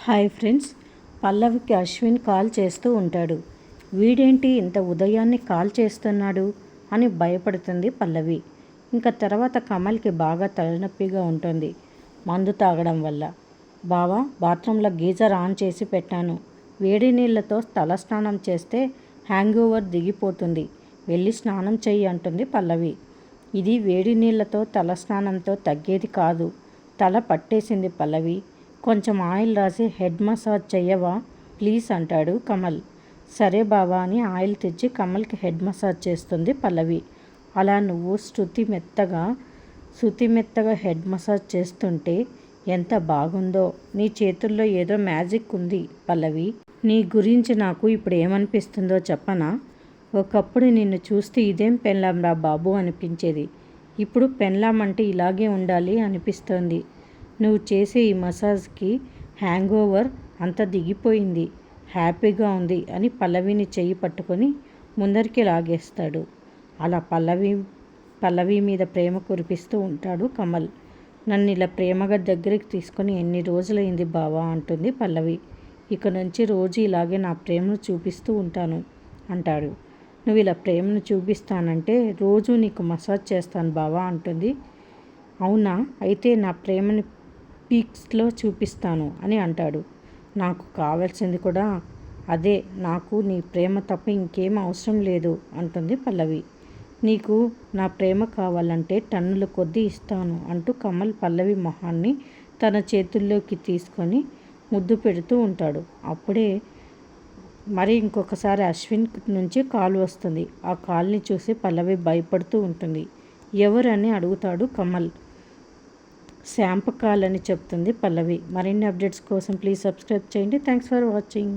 Hi friends, పల్లవికి Ashwin call చేస్తూ ఉంటాడు. వీడేంటి ఇంత ఉదయాన్నే కాల్ చేస్తున్నాడు అని భయపడుతుంది పల్లవి. ఇంకా తర్వాత కమల్కి బాగా తలనొప్పిగా ఉంటుంది మందు తాగడం వల్ల. బావా, బాత్రూంలో గీజర్ ఆన్ చేసి పెట్టాను. వేడి నీళ్ళతో తల స్నానం చేస్తే హ్యాంగ్ ఓవర్ దిగిపోతుంది. వెళ్ళి స్నానం చెయ్యి అంటుంది పల్లవి. ఇది వేడి నీళ్ళతో తల స్నానంతో తగ్గేది కాదు. తల పట్టేసింది పల్లవి. కొంచెం ఆయిల్ రాసి హెడ్ మసాజ్ చెయ్యవా ప్లీజ్ అంటాడు కమల్. సరే బావా అని ఆయిల్ తెచ్చి కమల్కి హెడ్ మసాజ్ చేస్తుంది పల్లవి. అలా నువ్వు శృతి మెత్తగా హెడ్ మసాజ్ చేస్తుంటే ఎంత బాగుందో. నీ చేతుల్లో ఏదో మ్యాజిక్ ఉంది పల్లవి. నీ గురించి నాకు ఇప్పుడు ఏమనిపిస్తుందో చెప్పనా? ఒకప్పుడు నిన్ను చూస్తే ఇదేం పెళ్ళాంరా బాబు అనిపించేది. ఇప్పుడు పెళ్ళాం అంటే ఇలాగే ఉండాలి అనిపిస్తోంది. నువ్వు చేసే ఈ మసాజ్కి హ్యాంగ్ ఓవర్ అంతా దిగిపోయింది. హ్యాపీగా ఉంది అని పల్లవిని చెయ్యి పట్టుకొని ముందరికి లాగేస్తాడు. అలా పల్లవి మీద ప్రేమ కురిపిస్తూ ఉంటాడు కమల్. నన్ను ఇలా ప్రేమగా దగ్గరికి తీసుకొని ఎన్ని రోజులైంది బావా అంటుంది పల్లవి. ఇక నుంచి రోజు ఇలాగే నా ప్రేమను చూపిస్తూ ఉంటాను అంటాడు. నువ్వు ఇలా ప్రేమను చూపిస్తానంటే రోజు నీకు మసాజ్ చేస్తాను బావా అంటుంది. అవునా, అయితే నా ప్రేమని పీక్స్లో చూపిస్తాను అని అంటాడు. నాకు కావాల్సింది కూడా అదే. నాకు నీ ప్రేమ తప్ప ఇంకేం అవసరం లేదు అంటుంది పల్లవి. నీకు నా ప్రేమ కావాలంటే టన్నుల కొద్దీ ఇస్తాను అంటూ కమల్ పల్లవి మొహాన్ని తన చేతుల్లోకి తీసుకొని ముద్దు పెడుతూ ఉంటాడు. అప్పుడే మరి ఇంకొకసారి అశ్విన్ నుంచి కాల్ వస్తుంది. ఆ కాల్ని చూసి పల్లవి భయపడుతూ ఉంటుంది. ఎవరని అడుగుతాడు కమల్. శాంప కాల్ అని చెప్తుంది పల్లవి. మరిన్ని అప్డేట్స్ కోసం ప్లీజ్ సబ్స్క్రైబ్ చేయండి. Thanks for watching.